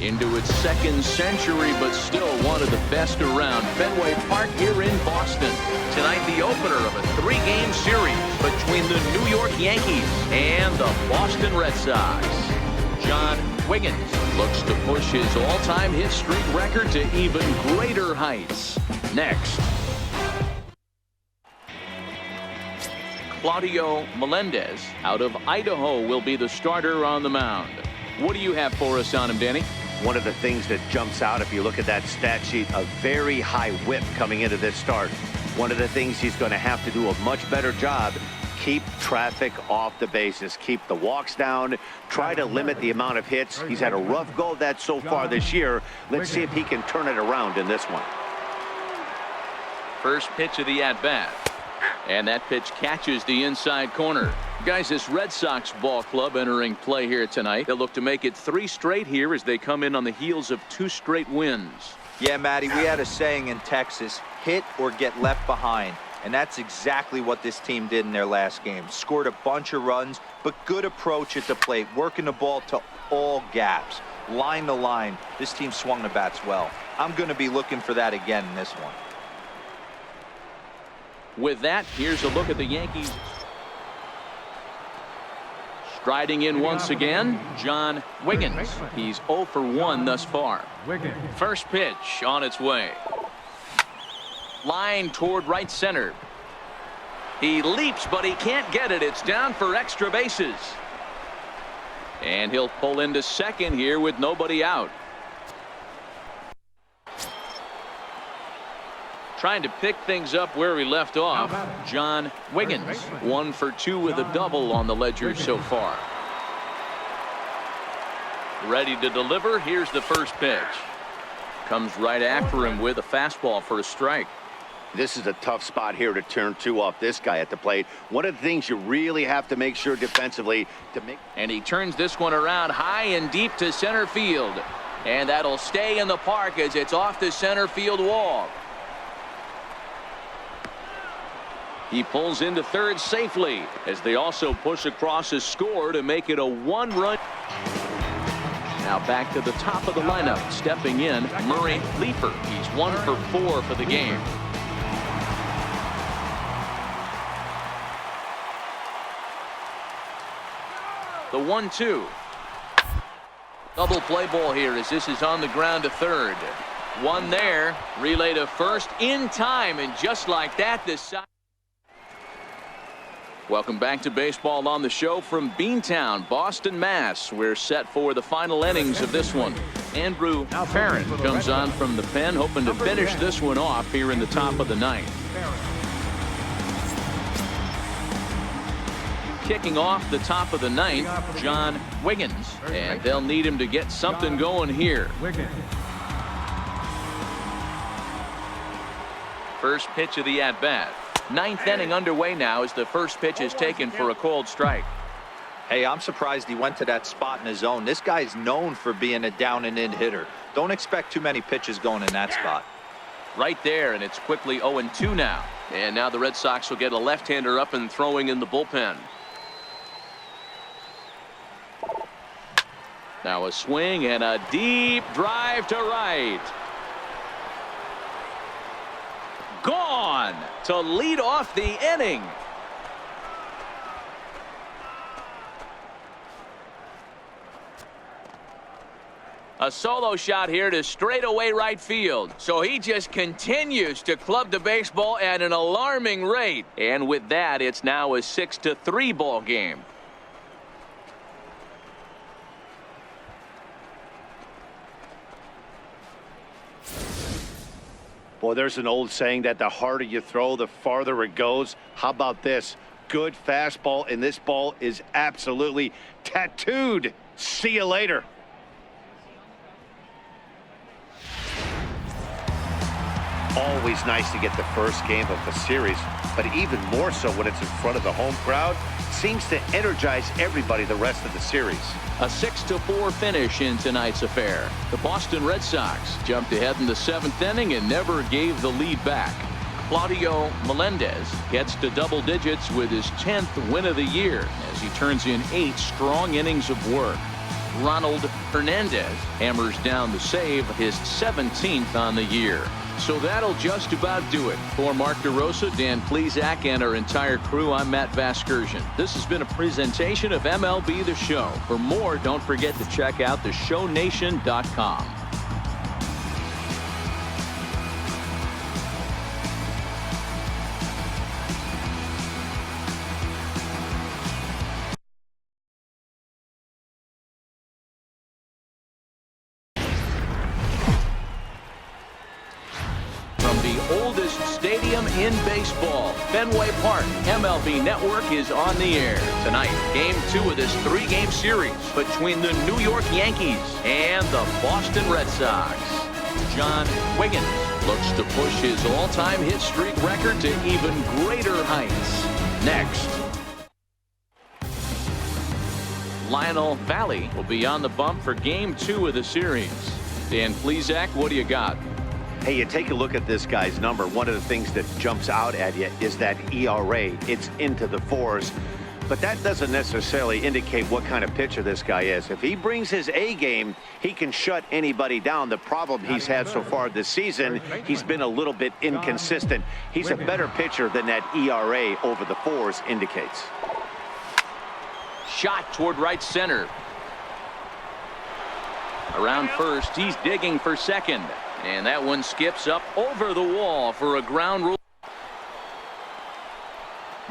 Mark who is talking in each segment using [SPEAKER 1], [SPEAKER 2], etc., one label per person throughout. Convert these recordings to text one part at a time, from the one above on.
[SPEAKER 1] into its second century, but still one of the best around. Fenway Park here in Boston. Tonight, the opener of a 3-game series between the New York Yankees and the Boston Red Sox. John Wiggins looks to push his all-time hit streak record to even greater heights. Next. Claudio Melendez out of Idaho will be the starter on the mound. What do you have for us on him, Danny?
[SPEAKER 2] One of the things that jumps out if you look at that stat sheet, a very high whip coming into this start. One of the things he's going to have to do a much better job, keep traffic off the bases, keep the walks down, try to limit the amount of hits. He's had a rough go of that so far this year. Let's see if he can turn it around in this one.
[SPEAKER 1] First pitch of the at-bat. And that pitch catches the inside corner. Guys, this Red Sox ball club entering play here tonight. They'll look to make it 3 straight here as they come in on the heels of 2 straight wins.
[SPEAKER 3] Yeah, Matty, we had a saying in Texas, hit or get left behind. And that's exactly what this team did in their last game. Scored a bunch of runs, but good approach at the plate, working the ball to all gaps. Line to line, this team swung the bats well. I'm going to be looking for that again in this one.
[SPEAKER 1] With that, here's a look at the Yankees. Striding in once again, John Wiggins. He's 0 for 1 thus far. First pitch on its way. Line toward right center. He leaps, but he can't get it. It's down for extra bases. And he'll pull into second here with nobody out. Trying to pick things up where he left off, John Wiggins. 1 for 2 with a double on the ledger so far. Ready to deliver. Here's the first pitch. Comes right after him with a fastball for a strike.
[SPEAKER 2] This is a tough spot here to turn 2 off this guy at the plate. One of the things you really have to make sure defensively to make.
[SPEAKER 1] And he turns this one around high and deep to center field. And that'll stay in the park as it's off the center field wall. He pulls into third safely as they also push across a score to make it a 1-run. Now back to the top of the lineup. Stepping in, Murray Leeper. He's 1 for 4 for the game. The 1-2. Double play ball here as this is on the ground to third. One there. Relay to first in time, and just like that, this side. Welcome back to baseball on the show from Beantown, Boston, Mass. We're set for the final innings of this one. Andrew Farron comes on from the pen, hoping to finish this one off here in the top of the 9th. Kicking off the top of the 9th, John Wiggins. And they'll need him to get something going here. First pitch of the at-bat. 9th inning underway now as the first pitch is taken for a called strike.
[SPEAKER 3] Hey, I'm surprised he went to that spot in his zone. This guy's known for being a down and in hitter. Don't expect too many pitches going in that spot.
[SPEAKER 1] Right there, and it's quickly 0-2 now. And now the Red Sox will get a left-hander up and throwing in the bullpen. Now a swing and a deep drive to right. Gone to lead off the inning. A solo shot here to straightaway right field. So he just continues to club the baseball at an alarming rate. And with that, it's now a 6-3 ball game.
[SPEAKER 2] Boy, there's an old saying that the harder you throw, the farther it goes. How about this? Good fastball, and this ball is absolutely tattooed. See you later. Always nice to get the first game of the series, but even more so when it's in front of the home crowd. Seems to energize everybody the rest of the series.
[SPEAKER 1] A 6-4 finish in tonight's affair. The Boston Red Sox jumped ahead in the 7th inning and never gave the lead back. Claudio Melendez gets to double digits with his 10th win of the year as he turns in 8 strong innings of work. Ronald Hernandez hammers down the save, his 17th on the year. So that'll just about do it. For Mark DeRosa, Dan Plesac, and our entire crew, I'm Matt Vasgersian. This has been a presentation of MLB The Show. For more, don't forget to check out theshownation.com. Oldest stadium in baseball, Fenway Park. MLB Network is on the air tonight. Game 2 of this 3-game series between the New York Yankees and the Boston Red Sox. John Wiggins looks to push his all-time hit streak record to even greater heights. Next, Lionel Valley will be on the bump for Game 2 of the series. Dan Plesac, what do you got?
[SPEAKER 2] Hey, you take a look at this guy's number. One of the things that jumps out at you is that ERA. It's into the 4s. But that doesn't necessarily indicate what kind of pitcher this guy is. If he brings his A game, he can shut anybody down. The problem he's had so far this season, he's been a little bit inconsistent. He's a better pitcher than that ERA over the 4s indicates.
[SPEAKER 1] Shot toward right center. Around first, he's digging for second. And that one skips up over the wall for a ground rule.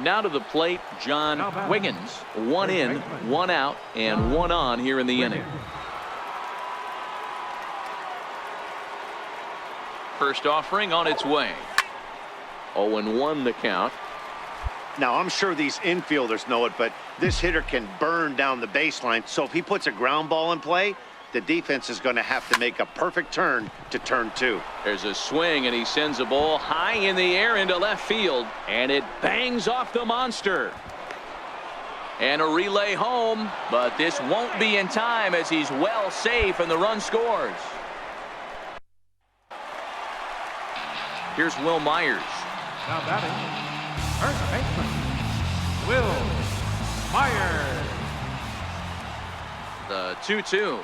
[SPEAKER 1] Now to the plate, John Wiggins. 1 in, 1 out, and 1 on here in the inning. First offering on its way. 0-1 the count.
[SPEAKER 2] Now, I'm sure these infielders know it, but this hitter can burn down the baseline. So if he puts a ground ball in play, the defense is going to have to make a perfect turn to turn 2.
[SPEAKER 1] There's a swing, and he sends a ball high in the air into left field, and it bangs off the monster. And a relay home, but this won't be in time as he's well safe and the run scores. Here's Will Myers.
[SPEAKER 4] Now batting, first baseman, Will Myers.
[SPEAKER 1] The 2-2.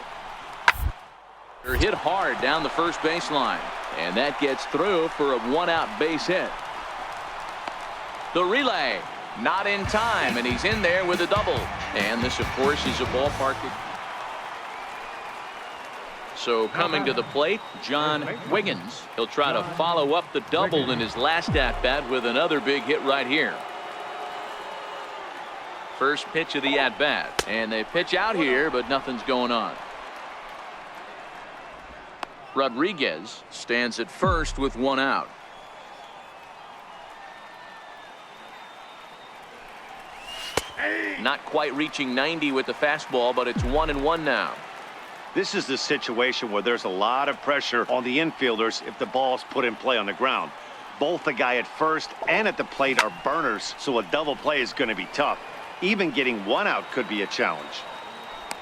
[SPEAKER 1] They're hit hard down the first baseline, and that gets through for a 1-out base hit. The relay, not in time, and he's in there with a double. And this, of course, is a ballpark. So coming to the plate, John Wiggins. He'll try to follow up the double in his last at-bat with another big hit right here. First pitch of the at-bat, and they pitch out here, but nothing's going on. Rodriguez stands at first with 1 out. Not quite reaching 90 with the fastball, but it's 1-1 now.
[SPEAKER 2] This is the situation where there's a lot of pressure on the infielders if the ball's put in play on the ground. Both the guy at first and at the plate are burners, so a double play is going to be tough. Even getting 1 out could be a challenge.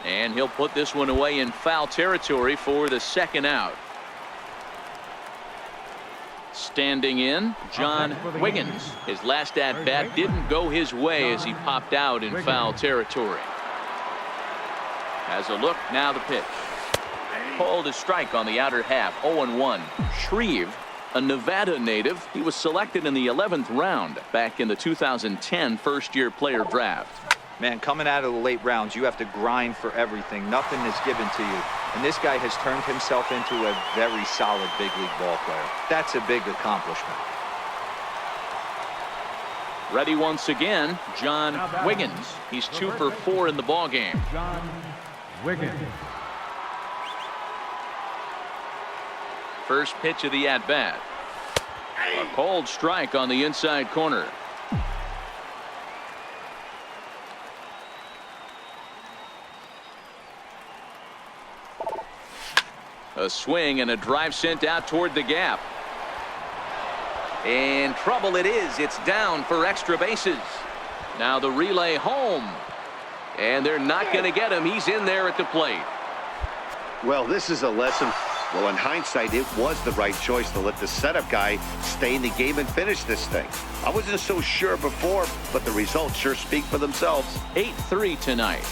[SPEAKER 1] And he'll put this one away in foul territory for the 2nd out. Standing in, John Wiggins. His last at-bat didn't go his way as he popped out in foul territory. Has a look, now the pitch. Called a strike on the outer half, 0-1. Shreve, a Nevada native. He was selected in the 11th round back in the 2010 first-year player draft.
[SPEAKER 3] Man, coming out of the late rounds, you have to grind for everything. Nothing is given to you. And this guy has turned himself into a very solid big league ball player. That's a big accomplishment.
[SPEAKER 1] Ready once again, John Wiggins. He's 2 for 4 in the ballgame.
[SPEAKER 4] John Wiggins.
[SPEAKER 1] First pitch of the at-bat. A cold strike on the inside corner. A swing and a drive sent out toward the gap. And trouble it is. It's down for extra bases. Now the relay home. And they're not going to get him. He's in there at the plate.
[SPEAKER 2] Well, this is a lesson. Well, in hindsight, it was the right choice to let the setup guy stay in the game and finish this thing. I wasn't so sure before, but the results sure speak for themselves.
[SPEAKER 1] 8-3 tonight.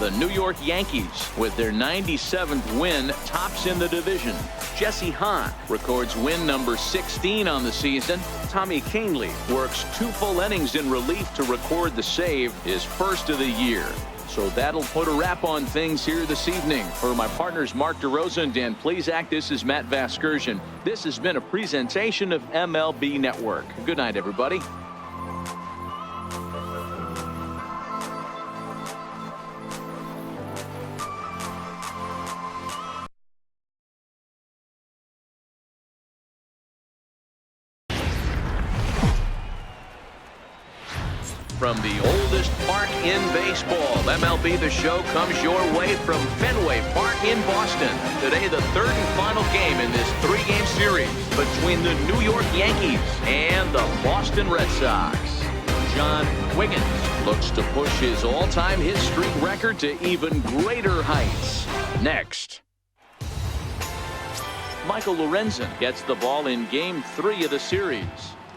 [SPEAKER 1] The New York Yankees, with their 97th win, tops in the division. Jesse Hahn records win number 16 on the season. Tommy Kahnle works 2 full innings in relief to record the save, his first of the year. So that'll put a wrap on things here this evening. For my partners Mark DeRosa and Dan Plezak, this is Matt Vasgersian. This has been a presentation of MLB Network. Good night, everybody. From the oldest park in baseball, MLB The Show comes your way from Fenway Park in Boston. Today, the 3rd and final game in this 3-game series between the New York Yankees and the Boston Red Sox. John Wiggins looks to push his all-time hit streak record to even greater heights. Next. Michael Lorenzen gets the ball in Game 3 of the series.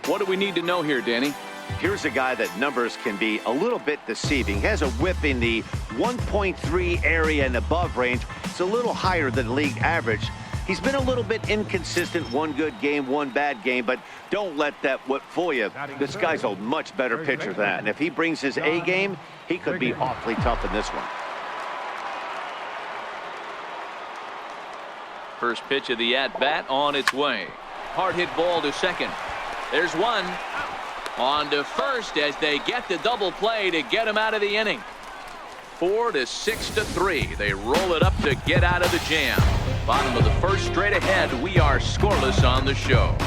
[SPEAKER 1] What do we need to know here, Danny?
[SPEAKER 2] Here's a guy that numbers can be a little bit deceiving. He has a whip in the 1.3 area and above range. It's a little higher than league average. He's been a little bit inconsistent. 1 good game, 1 bad game, but don't let that whip fool you. This guy's a much better pitcher than that. And if he brings his A game, he could be awfully tough in this one.
[SPEAKER 1] First pitch of the at-bat on its way. Hard hit ball to second. There's one. On to first as they get the double play to get him out of the inning. 4 to 6 to 3. They roll it up to get out of the jam. Bottom of the first, straight ahead. We are scoreless on the show.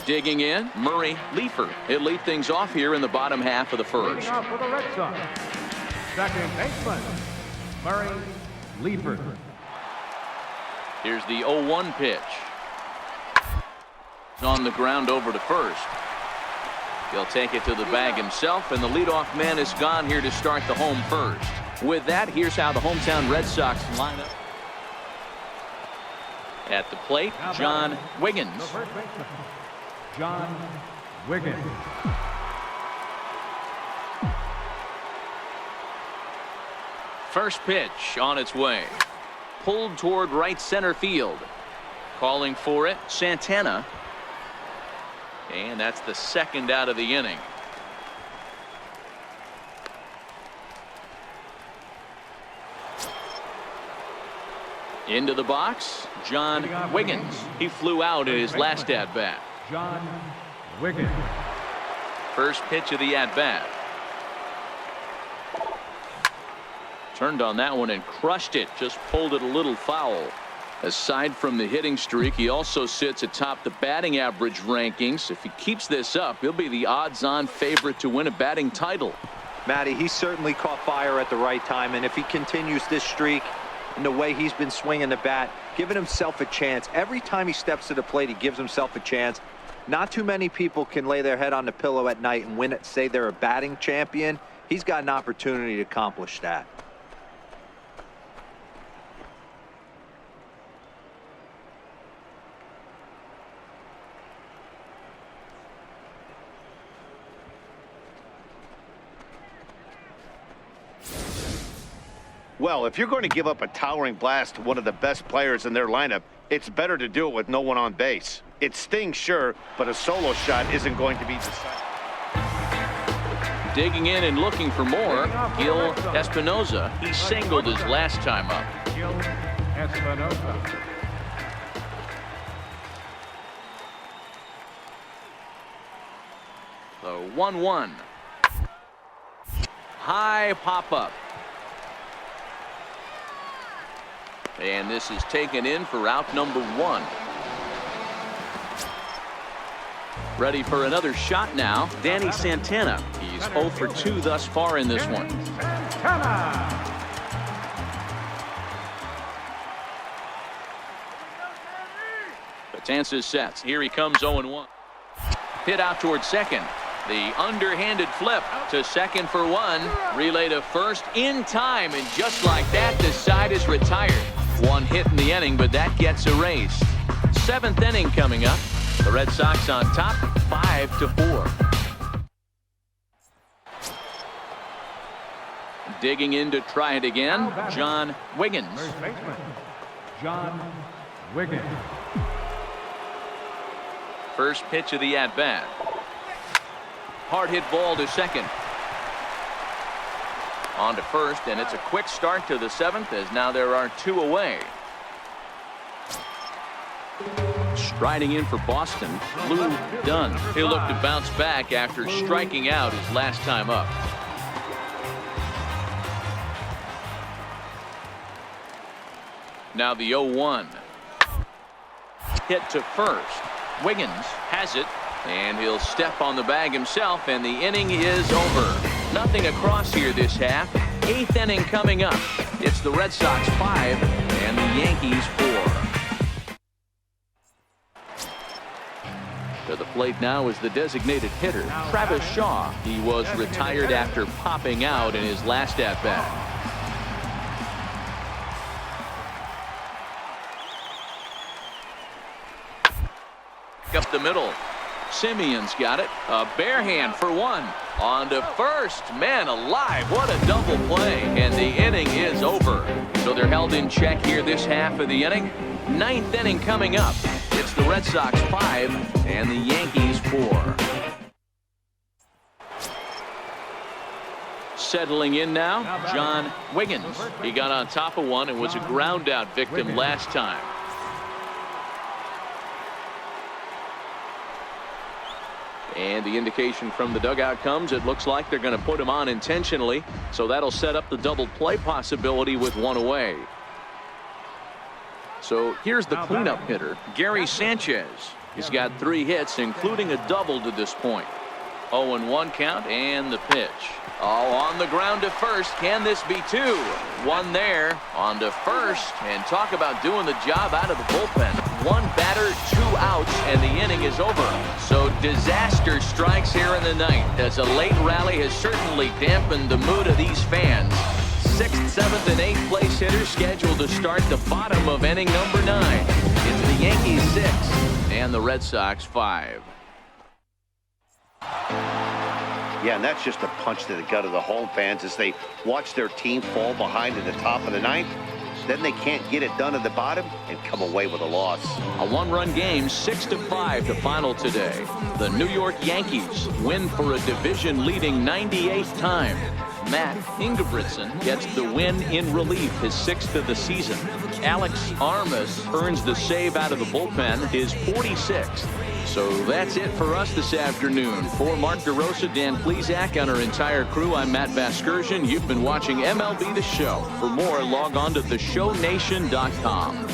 [SPEAKER 1] Digging in, Murray Leeper. He'll lead things off here in the bottom half of the first.
[SPEAKER 4] Leading off for the Red Sox, second baseman, Murray Leeper.
[SPEAKER 1] Here's the 0-1 pitch. On the ground over to first. He'll take it to the bag himself, and the leadoff man is gone here to start the home first. With that, here's how the hometown Red Sox line up. At the plate, John Wiggins.
[SPEAKER 4] The first baseman, John Wiggins.
[SPEAKER 1] First pitch on its way. Pulled toward right center field. Calling for it, Santana. And that's the second out of the inning. Into the box, John Wiggins. He flew out in his last at-bat.
[SPEAKER 4] John Wiggins.
[SPEAKER 1] First pitch of the at-bat. Turned on that one and crushed it. Just pulled it a little foul. Aside from the hitting streak, he also sits atop the batting average rankings. If he keeps this up, he'll be the odds-on favorite to win a batting title.
[SPEAKER 3] Matty, he certainly caught fire at the right time, and if he continues this streak and the way he's been swinging the bat, giving himself a chance. Every time he steps to the plate, he gives himself a chance. Not too many people can lay their head on the pillow at night and win it, say they're a batting champion. He's got an opportunity to accomplish that.
[SPEAKER 2] Well, if you're going to give up a towering blast to one of the best players in their lineup, it's better to do it with no one on base. It stings, sure, but a solo shot isn't going to be decided.
[SPEAKER 1] Digging in and looking for more, Gil Espinosa. He singled his last time up.
[SPEAKER 4] Gil Espinosa.
[SPEAKER 1] The 1-1. High pop-up. And this is taken in for out number 1. Ready for another shot now, Danny Santana. He's 0 for 2 thus far in this one.
[SPEAKER 4] Santana.
[SPEAKER 1] Betances sets. Here he comes 0-1. Hit out towards second. The underhanded flip to second for 1. Relay to first in time, and just like that, the side is retired. 1 hit in the inning, but that gets erased. 7th inning coming up. The Red Sox on top, 5-4. Digging in to try it again, John Wiggins.
[SPEAKER 4] First baseman, John Wiggins.
[SPEAKER 1] First pitch of the at-bat. Hard hit ball to second. On to first, and it's a quick start to the 7th as now there are 2 away. Striding in for Boston, Lou Dunn. He'll look to bounce back after striking out his last time up. Now the 0-1. Hit to first. Wiggins has it, and he'll step on the bag himself, and the inning is over. Nothing across here this half. 8th inning coming up. It's the Red Sox 5 and the Yankees 4. To the plate now is the designated hitter, Travis Shaw. He was retired after popping out in his last at-bat. Up the middle. Simeon's got it. A bare hand for one. On to first. Man alive, what a double play. And the inning is over. So they're held in check here this half of the inning. 9th inning coming up. It's the Red Sox 5 and the Yankees 4. Settling in now, John Wiggins. He got on top of one and was a ground out victim last time. And the indication from the dugout comes, it looks like they're going to put him on intentionally. So that'll set up the double play possibility with 1 away. So here's the cleanup hitter, Gary Sanchez. He's got 3 hits, including a double to this point. 0-1 count and the pitch. Oh, on the ground to first. Can this be 2? 1 there. On to first. And talk about doing the job out of the bullpen. 1 batter, 2 outs, and the inning is over. So disaster strikes here in the 9th as a late rally has certainly dampened the mood of these fans. 6th, 7th, and 8th place hitters scheduled to start the bottom of inning number 9. It's the Yankees 6 and the Red Sox 5.
[SPEAKER 2] Yeah, and that's just a punch to the gut of the home fans as they watch their team fall behind in the top of the 9th. Then they can't get it done at the bottom and come away with a loss.
[SPEAKER 1] A 1-run game, 6-5 to final today. The New York Yankees win for a division-leading 98th time. Matt Ingebrigtsen gets the win in relief, his 6th of the season. Alex Armas earns the save out of the bullpen, his 46th. So that's it for us this afternoon. For Mark DeRosa, Dan Plesac, and our entire crew, I'm Matt Vasgersian. You've been watching MLB The Show. For more, log on to theshownation.com.